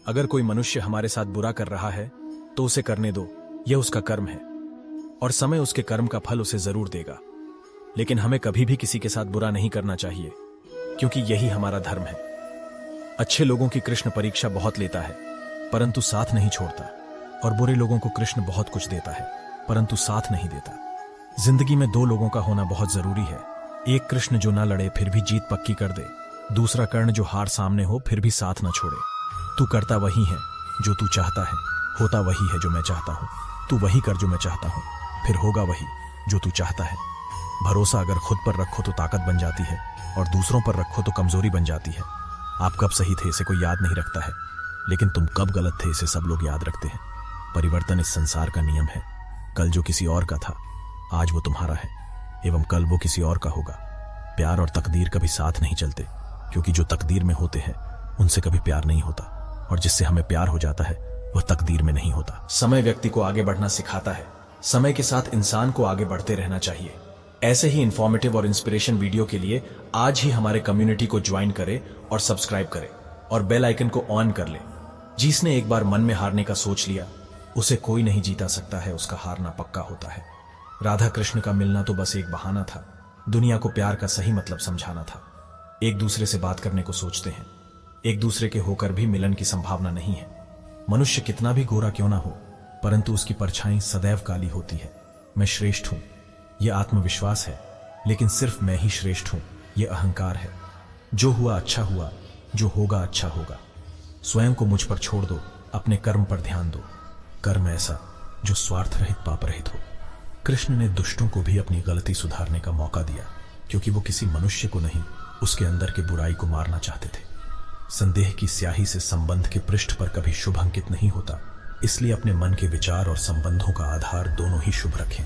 अगर कोई मनुष्य हमारे साथ बुरा कर रहा है तो उसे करने दो, यह उसका कर्म है और समय उसके कर्म का फल उसे जरूर देगा। लेकिन हमें कभी भी किसी के साथ बुरा नहीं करना चाहिए, क्योंकि यही हमारा धर्म है। अच्छे लोगों की कृष्ण परीक्षा बहुत लेता है परंतु साथ नहीं छोड़ता, और बुरे लोगों को कृष्ण बहुत कुछ देता है परंतु साथ नहीं देता। जिंदगी में दो लोगों का होना बहुत जरूरी है। एक कृष्ण जो ना लड़े फिर भी जीत पक्की कर दे, दूसरा कर्ण जो हार सामने हो फिर भी साथ न छोड़े। तू करता वही है जो तू चाहता है, होता वही है जो मैं चाहता हूं। तू वही कर जो मैं चाहता हूं, फिर होगा वही जो तू चाहता है। भरोसा अगर खुद पर रखो तो ताकत बन जाती है, और दूसरों पर रखो तो कमजोरी बन जाती है। आप कब सही थे इसे कोई याद नहीं रखता है, लेकिन तुम कब गलत थे इसे सब लोग याद रखते हैं। परिवर्तन इस संसार का नियम है। कल जो किसी और का था आज वो तुम्हारा है, एवं कल वो किसी और का होगा। प्यार और तकदीर कभी साथ नहीं चलते, क्योंकि जो तकदीर में होते हैं उनसे कभी प्यार नहीं होता, और जिससे हमें प्यार हो जाता है वह तकदीर में नहीं होता। समय व्यक्ति को आगे बढ़ना सिखाता है। समय के साथ इंसान को आगे बढ़ते रहना चाहिए। ऐसे ही इंफॉर्मेटिव और इंस्पिरेशन वीडियो के लिए आज ही हमारे कम्युनिटी को ज्वाइन करें और सब्सक्राइब करें और बेल आइकन को ऑन कर लें। जिसने एक बार मन में हारने का सोच लिया उसे कोई नहीं जीता सकता है, उसका हारना पक्का होता है। राधा कृष्ण का मिलना तो बस एक बहाना था, दुनिया को प्यार का सही मतलब समझाना था। एक दूसरे से बात करने को सोचते हैं, एक दूसरे के होकर भी मिलन की संभावना नहीं है। मनुष्य कितना भी गोरा क्यों ना हो, परंतु उसकी परछाई सदैव काली होती है। मैं श्रेष्ठ हूं यह आत्मविश्वास है, लेकिन सिर्फ मैं ही श्रेष्ठ हूं यह अहंकार है। जो हुआ अच्छा हुआ, जो होगा अच्छा होगा। स्वयं को मुझ पर छोड़ दो, अपने कर्म पर ध्यान दो। कर्म ऐसा जो स्वार्थ रहित पाप रहित हो। कृष्ण ने दुष्टों को भी अपनी गलती सुधारने का मौका दिया, क्योंकि वो किसी मनुष्य को नहीं उसके अंदर की बुराई को मारना चाहते थे। संदेह की स्याही से संबंध के पृष्ठ पर कभी शुभ अंकित नहीं होता, इसलिए अपने मन के विचार और संबंधों का आधार दोनों ही शुभ रखें।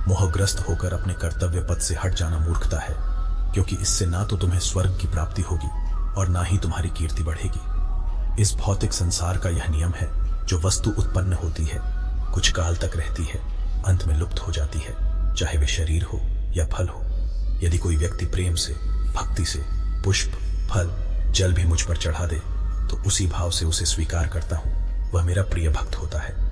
मोहग्रस्त होकर अपने कर्तव्य पथ से हट जाना मूर्खता है, क्योंकि इससे ना तो तुम्हें स्वर्ग की प्राप्ति होगी और ना ही तुम्हारी कीर्ति बढ़ेगी। इस भौतिक संसार का यह नियम है, जो वस्तु उत्पन्न होती है कुछ काल तक रहती है, अंत में लुप्त हो जाती है, चाहे वे शरीर हो या फल हो। यदि कोई व्यक्ति प्रेम से, भक्ति से पुष्प, फल, जल भी मुझ पर चढ़ा दे तो उसी भाव से उसे स्वीकार करता हूं, वह मेरा प्रिय भक्त होता है।